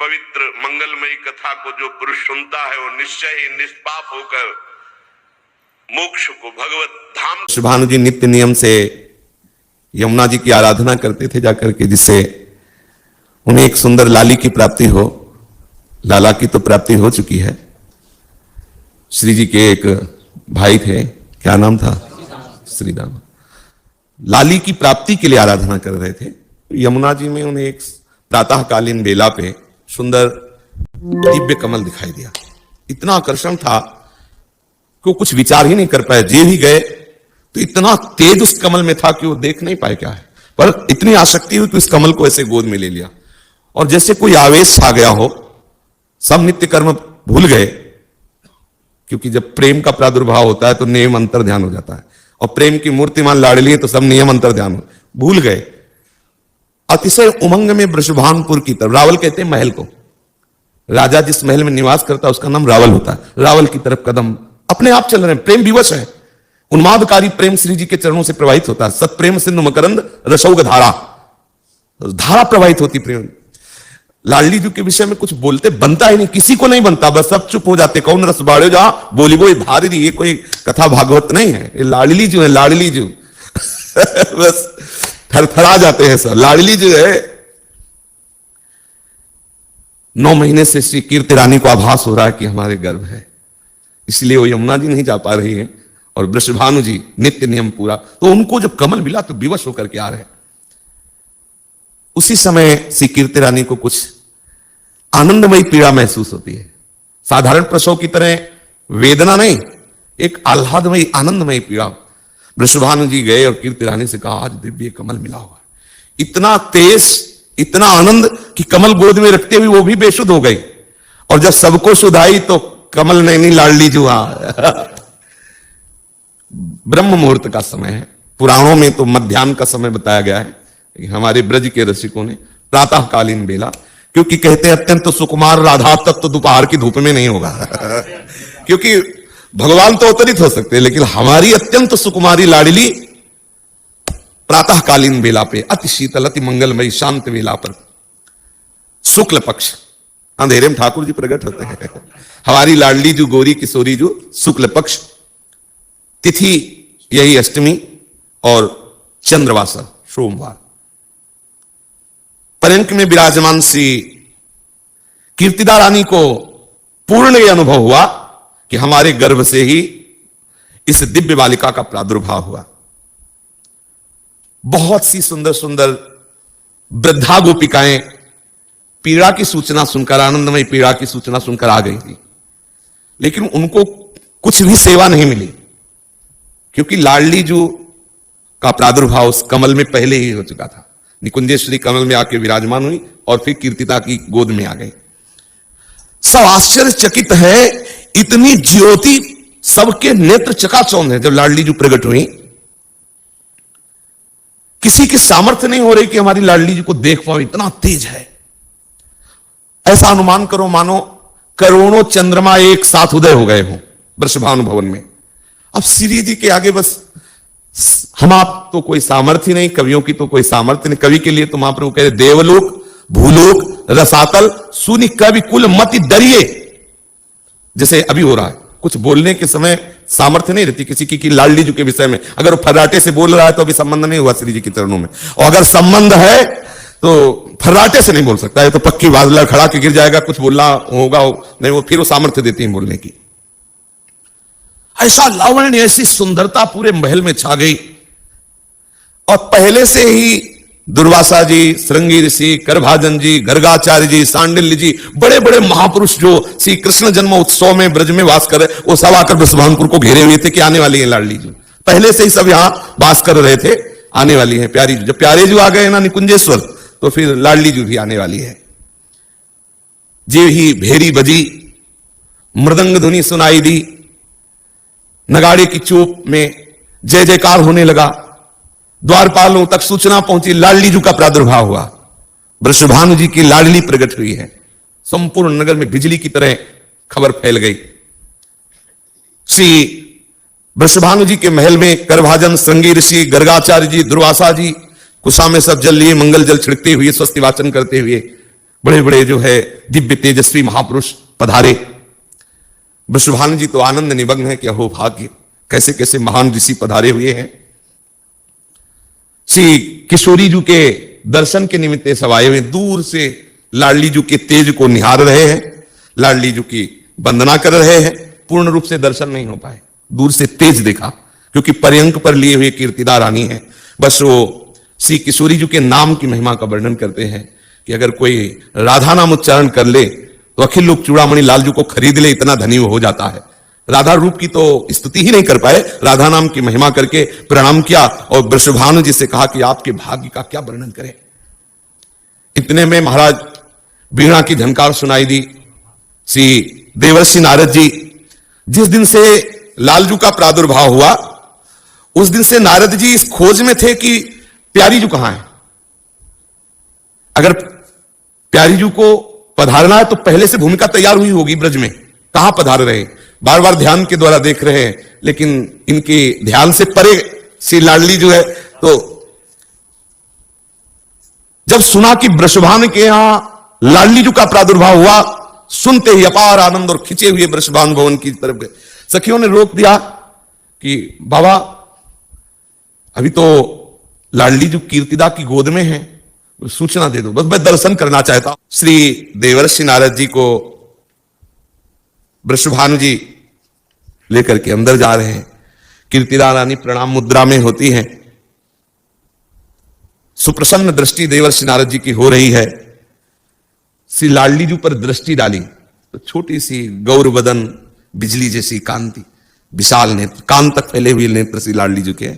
पवित्र मंगलमयी कथा को जो पुरुष सुनता है वो निश्चय ही निष्पाप होकर मोक्ष को भगवत धाम। भानु जी नित्य नियम से यमुना जी की आराधना करते थे जाकर के, जिससे उन्हें एक सुंदर लाली की प्राप्ति हो। लाला की तो प्राप्ति हो चुकी है। श्री जी के एक भाई थे, क्या नाम था? श्रीराम। लाली की प्राप्ति के लिए आराधना कर रहे थे। यमुना जी में उन्हें एक प्रातःकालीन बेला पे सुंदर दिव्य कमल दिखाई दिया। इतना आकर्षण था कि वो कुछ विचार ही नहीं कर पाए। जे भी गए तो इतना तेज उस कमल में था कि वो देख नहीं पाए क्या है, पर इतनी आसक्ति हुई कि उस कमल को ऐसे गोद में ले लिया और जैसे कोई आवेश छा गया हो। सब नित्य कर्म भूल गए, क्योंकि जब प्रेम का प्रादुर्भाव होता है तो नियम अंतर ध्यान हो जाता है, और प्रेम की मूर्तिमान लाडली है तो सब नियम अंतर ध्यान भूल गए। अतिशय उमंग में वृषभानपुर की तरफ, रावल कहते हैं महल को, राजा जिस महल में निवास करता है उसका नाम रावल होता है। रावल की तरफ कदम अपने आप चल रहे हैं। प्रेम विवश है, उन्मादकारी प्रेम श्री जी के चरणों से प्रवाहित होता है। सत्प्रेम सिंधु मकरंद रसौग धारा, धारा प्रवाहित होती प्रेम। लाडली जी के विषय में कुछ बोलते बनता ही नहीं, किसी को नहीं बनता, बस सब चुप हो जाते। कौन रस बाड़े जा बोली वो भारी, ये कोई कथा भागवत नहीं है, ये लाडली जो है, लाडली जो बस थरथरा जाते हैं सब। लाडली जो है 9 महीने से श्री कीर्ति रानी को आभास हो रहा है कि हमारे गर्भ है, इसलिए वो यमुना जी नहीं जा पा रही है। और वृषभानु जी नित्य नियम पूरा, तो उनको जब कमल मिला तो विवश होकर के आ रहे। उसी समय श्री कीर्ति रानी को कुछ आनंदमयी पीड़ा महसूस होती है। साधारण प्रसव की तरह वेदना नहीं, एक आह्लादमयी आनंदमयी पीड़ा। वृषभानु जी गए और कीर्ति रानी से कहा आज दिव्य कमल मिला हुआ। इतना तेज, इतना आनंद कि कमल गोद में रखते हुए वो भी बेसुध हो गई। और जब सबको सुधाई तो कमल नहीं लाडली जुआ। ब्रह्म मुहूर्त का समय है। पुराणों में तो मध्याह्न का समय बताया गया है, हमारे ब्रज के रसिकों ने प्रातःकालीन बेला, क्योंकि कहते हैं अत्यंत सुकुमार राधा तत्व तो दोपहर की धूप में नहीं होगा। क्योंकि भगवान तो अवतरित हो सकते हैं, लेकिन हमारी अत्यंत सुकुमारी लाडली प्रातःकालीन बेला पे, अति शीतल अति मंगलमयी शांत बेला पर, शुक्ल पक्ष अंधेरे में ठाकुर जी प्रकट होते हैं। हमारी लाडली जो गोरी किशोरी जो शुक्ल पक्ष, तिथि यही अष्टमी और चंद्रवासा सोमवार। पर्यंक में विराजमान श्री कीर्तिदा रानी को पूर्ण यह अनुभव हुआ कि हमारे गर्भ से ही इस दिव्य बालिका का प्रादुर्भाव हुआ। बहुत सी सुंदर सुंदर वृद्धा गोपिकाएं पीड़ा की सूचना सुनकर, आनंदमय पीड़ा की सूचना सुनकर आ गई थी, लेकिन उनको कुछ भी सेवा नहीं मिली, क्योंकि लाडली जो का प्रादुर्भाव उस कमल में पहले ही हो चुका था। निकुंजेश्वरी कमल में आके विराजमान हुई और फिर कीर्तिता की गोद में आ गई। सब आश्चर्यचकित है, इतनी ज्योति, सबके नेत्र चकाचौंध है। जब लाडली जी प्रकट हुई, किसी की सामर्थ्य नहीं हो रही कि हमारी लाडली जी को देख पाओ, इतना तेज है। ऐसा अनुमान करो मानो करोड़ों चंद्रमा एक साथ उदय हो गए हों वृषभानु भवन में। अब श्री जी के आगे बस हम आप तो कोई सामर्थ्य नहीं, कवियों की तो कोई सामर्थ्य नहीं। कवि के लिए तो महाप्रभु कह रहे देवलोक भूलोक रसातल सुनि कवि कुल मति डरिए। जैसे अभी हो रहा है, कुछ बोलने के समय सामर्थ्य नहीं रहती किसी की लाडली जी के विषय में। अगर वो फर्राटे से बोल रहा है तो अभी संबंध नहीं हुआ श्री जी के चरणों में, और अगर संबंध है तो फर्राटे से नहीं बोल सकता है, तो पक्की बात लड़खड़ा के गिर जाएगा। कुछ बोलना होगा नहीं, वो फिर वो सामर्थ्य देती है बोलने की। ऐसा लावण्य, ऐसी सुंदरता पूरे महल में छा गई। और पहले से ही दुर्वासा जी, श्रृंगी ऋषि, करभाजन जी, गर्गाचार्य जी, सांडिल्य जी, बड़े बड़े महापुरुष जो श्री कृष्ण जन्म उत्सव में ब्रज में वास कर रहे, वो सब आकर वृषभानुपुर को घेरे हुए थे कि आने वाली है लाडली जी। पहले से ही सब यहां वास कर रहे थे, आने वाली है प्यारी जी। जब प्यारे जी आ गए ना निकुंजेश्वर, तो फिर लाडली जी भी आने वाली है। जे ही भेरी बजी, मृदंग ध्वनि सुनाई दी, नगाड़े की चोप में जय जयकार होने लगा। द्वारपालों तक सूचना पहुंची, लाडली जी का प्रादुर्भाव हुआ। वृषभानु जी की लाडली प्रकट हुई है। संपूर्ण नगर में बिजली की तरह खबर फैल गई। श्री वृषभानु जी के महल में करभाजन, श्रृंगी ऋषि, गर्गाचार्य जी, दुर्वासा जी कुशा में सब जल लिए मंगल जल छिड़कते हुए, स्वस्ति वाचन करते हुए बड़े बड़े जो है दिव्य तेजस्वी महापुरुष पधारे। वृषभानु जी तो आनंद निमग्न है कि अहो भाग्य, कैसे कैसे महान ऋषि पधारे हुए हैं। श्री किशोरी जी के दर्शन के निमित्त सब आए हुए, दूर से लाडली जी के तेज को निहार रहे हैं, लाडली जी की वंदना कर रहे हैं। पूर्ण रूप से दर्शन नहीं हो पाए, दूर से तेज देखा, क्योंकि पर्यंक पर लिए हुए कीर्तिदा रानी है। बस वो श्री किशोरी जी के नाम की महिमा का वर्णन करते हैं कि अगर कोई राधा नाम उच्चारण कर ले तो अखिल लोक चूड़ामणि लाल जी को खरीद ले, इतना धनी हो जाता है। राधा रूप की तो स्तुति ही नहीं कर पाए, राधा नाम की महिमा करके प्रणाम किया और वृषभानु जी से कहा कि आपके भाग्य का क्या वर्णन करें। इतने में महाराज वीणा की झनकार सुनाई दी। श्री देवर्षि नारद जी, जिस दिन से लालजू का प्रादुर्भाव हुआ उस दिन से नारद जी इस खोज में थे कि प्यारी जू कहां है। अगर प्यारी जू को पधारना है तो पहले से भूमिका तैयार हुई होगी ब्रज में, कहां पधार रहे, बार बार ध्यान के द्वारा देख रहे हैं, लेकिन इनके ध्यान से परे श्री लाडली जो है। तो जब सुना कि वृषभानु के यहां लाडली जू का प्रादुर्भाव हुआ, सुनते ही अपार आनंद और खिंचे हुए वृषभानु भवन की तरफ गए। सखियों ने रोक दिया कि बाबा अभी तो लाडली जू कीर्तिदा की गोद में है, सूचना दे दो, बस मैं दर्शन करना चाहता हूं। श्री देवर्षि नारद जी को वृषभानु जी लेकर के अंदर जा रहे हैं। कीर्तिदा रानी प्रणाम मुद्रा में होती हैं। सुप्रसन्न दृष्टि देवर्षि नारद जी की हो रही है। श्री लाडली जी पर दृष्टि डाली तो छोटी सी गौर बदन, बिजली जैसी कांति, विशाल नेत्र, कान तक फैले हुए नेत्र श्री लाडली जी के।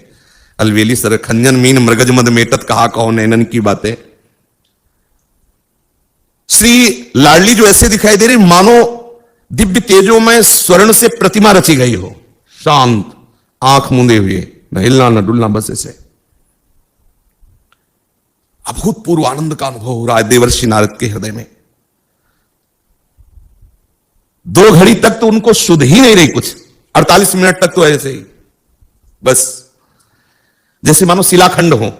अलवेली सर खंजन मीन मृगज मद मेटत, कहा कहो नैनन की बातें। श्री लाडली जो ऐसे दिखाई दे रही मानो दिव्य तेजों में स्वर्ण से प्रतिमा रची गई हो, शांत, आंख मूंदे हुए, न हिलना न डुलना, बस ऐसे। अभूतपूर्व आनंद का अनुभव हो रहा है देवर्षि नारद के हृदय में। 2 घड़ी तक तो उनको शुद्ध ही नहीं रही, कुछ 48 मिनट तक तो ऐसे ही, बस जैसे मानो शिलाखंड हो।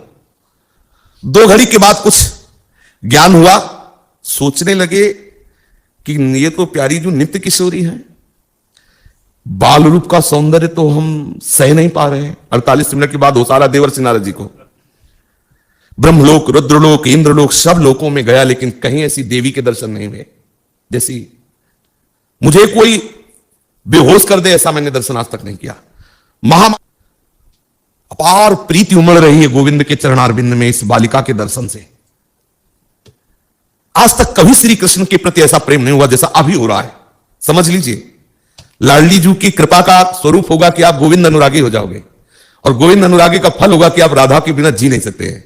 2 घड़ी के बाद कुछ ज्ञान हुआ, सोचने लगे कि ये तो प्यारी जो नित्य किशोरी है, बाल रूप का सौंदर्य तो हम सह नहीं पा रहे हैं। 48 मिनट के बाद होशारा देवर्षि नारद जी को ब्रह्मलोक, रुद्रलोक, इंद्रलोक, सब लोकों में गया, लेकिन कहीं ऐसी देवी के दर्शन नहीं हुए जैसी मुझे कोई बेहोश कर दे, ऐसा मैंने दर्शन आज तक नहीं किया। अपार प्रीति उमड़ रही है गोविंद के चरणारविंद में इस बालिका के दर्शन से। आज तक कभी श्री कृष्ण के प्रति ऐसा प्रेम नहीं हुआ जैसा अभी हो रहा है। समझ लीजिए, लाडली जी की कृपा का स्वरूप होगा कि आप गोविंद अनुरागी हो जाओगे, और गोविंद अनुरागी का फल होगा कि आप राधा के बिना जी नहीं सकते हैं।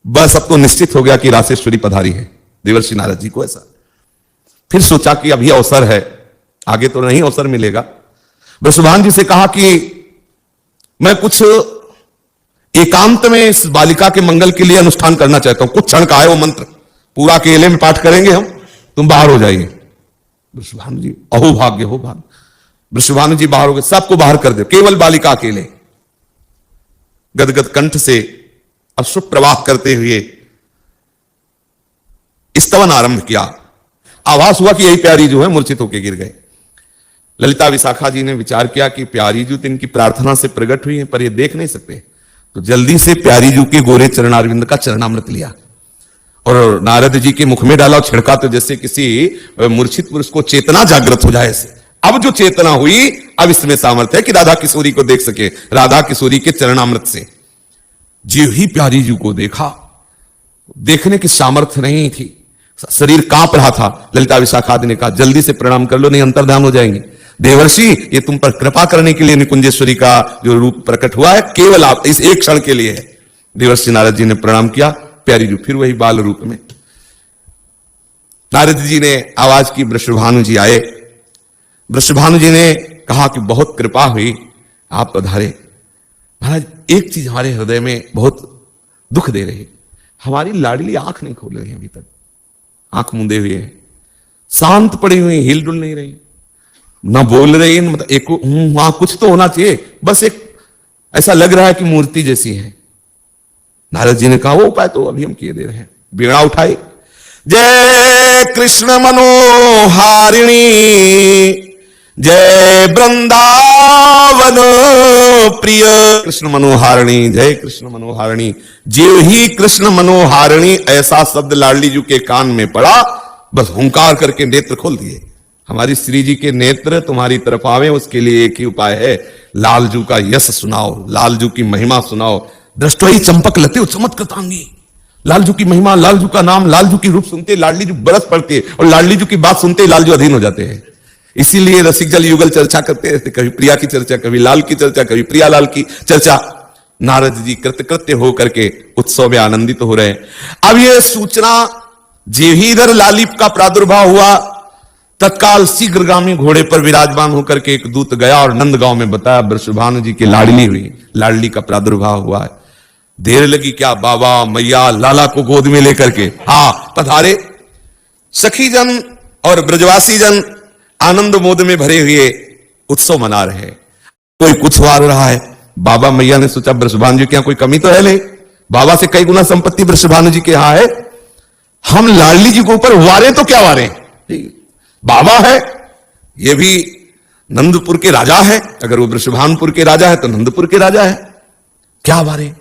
बस अब तो निश्चित हो गया कि रासेश्वरी पधारी है देवर्षि नारद जी को। ऐसा फिर सोचा कि अभी अवसर है, आगे तो नहीं अवसर मिलेगा। वृषभानु जी से कहा कि मैं कुछ एकांत में इस बालिका के मंगल के लिए अनुष्ठान करना चाहता हूं, कुछ क्षण का है वो मंत्र, पूरा अकेले में पाठ करेंगे हम, तुम बाहर हो जाइए। वृषभानु जी, अहो भाग्य हो भाग्य। वृषभानु जी बाहर हो गए, सबको बाहर कर दे, केवल बालिका अकेले गदगद कंठ से अश्रु प्रवाह करते हुए स्तवन आरंभ किया। आभास हुआ कि यही प्यारी जो है मूर्छित होकर गिर गए। ललिता विशाखा जी ने विचार किया कि प्यारी जू तो इनकी प्रार्थना से प्रकट हुई है, पर ये देख नहीं सकते, तो जल्दी से प्यारी जू के गोरे चरणारविंद का चरणामृत लिया और नारद जी के मुख में डाला और छिड़का, तो जैसे किसी मूर्छित पुरुष को चेतना जागृत हो जाए ऐसे। अब जो चेतना हुई, अब इसमें सामर्थ्य है कि राधा किशोरी को देख सके, राधा किशोरी के चरणामृत से। जो ही प्यारी जू को देखा, देखने की सामर्थ्य नहीं थी, शरीर कांप रहा था। ललिता विशाखा ने कहा जल्दी से प्रणाम कर लो, नहीं अंतर्ध्यान हो जाएंगे। देवर्षि, ये तुम पर कृपा करने के लिए निकुंजेश्वरी का जो रूप प्रकट हुआ है, केवल आप इस एक क्षण के लिए है। देवर्षि नारद जी ने प्रणाम किया, प्यारी जू फिर वही बाल रूप में। नारद जी ने आवाज की, वृषभानु जी आए। वृषभानु जी ने कहा कि बहुत कृपा हुई, आप पधारे। महाराज, एक चीज हमारे हृदय में बहुत दुख दे रही, हमारी लाडली आंख नहीं खोल रही अभी तक, आंख मूंदे हुए है, शांत पड़ी हुई, हिल डुल नहीं रही, ना बोल रही, मतलब एक वहां कुछ तो होना चाहिए, बस एक ऐसा लग रहा है कि मूर्ति जैसी है। नारद जी ने कहा वो उपाय तो अभी हम किए दे रहे हैं। वीणा उठाई, जय कृष्ण मनोहारिणी, जय वृंदावन प्रिय। कृष्ण मनोहारिणी, जय कृष्ण मनोहारिणी। जीव ही कृष्ण मनोहारिणी ऐसा शब्द लाडली जी के कान में पड़ा, बस हुंकार करके नेत्र खोल दिए। हमारी श्री जी के नेत्र तुम्हारी तरफ आवे, उसके लिए एक ही उपाय है, लालजू का यश सुनाओ, लालजू की महिमा सुनाओ। दृष्टि चंपक लते चमत्कृतांगी। लालजू की महिमा, लालजू का नाम, लालजू की रूप सुनते लाडली जी बरस पड़ती है, और लाडली जी की बात सुनते लालजू अधीन हो जाते हैं। इसीलिए रसिक जल युगल चर्चा करते रहते, कभी प्रिया की चर्चा, कभी लाल की चर्चा, कभी प्रिया लाल की चर्चा। नारद जी कृतकृत्य होकर के उत्सव में आनंदित हो रहे हैं। अब यह सूचना जेहीधर लालिप का प्रादुर्भाव हुआ, तत्काल शीघ्रगामी घोड़े पर विराजमान होकर के एक दूत गया और नंदगांव में बताया वृषभानु जी की लाडली हुई, लाडली का प्रादुर्भाव हुआ है। देर लगी क्या, बाबा मैया लाला को गोद में लेकर के पधारे। सखी जन और ब्रजवासी जन आनंद मोद में भरे हुए उत्सव मना रहे हैं। कोई कुछ वार रहा है। बाबा मैया ने सोचा वृषभानु जी के यहां कोई कमी तो है नहीं, बाबा से कई गुना संपत्ति वृषभानु जी के यहां है, हम लाडली जी के ऊपर वारे तो क्या वारे। बाबा है, ये भी नंदपुर के राजा है, अगर वो वृषभानुपुर के राजा है तो नंदपुर के राजा है, क्या वारे।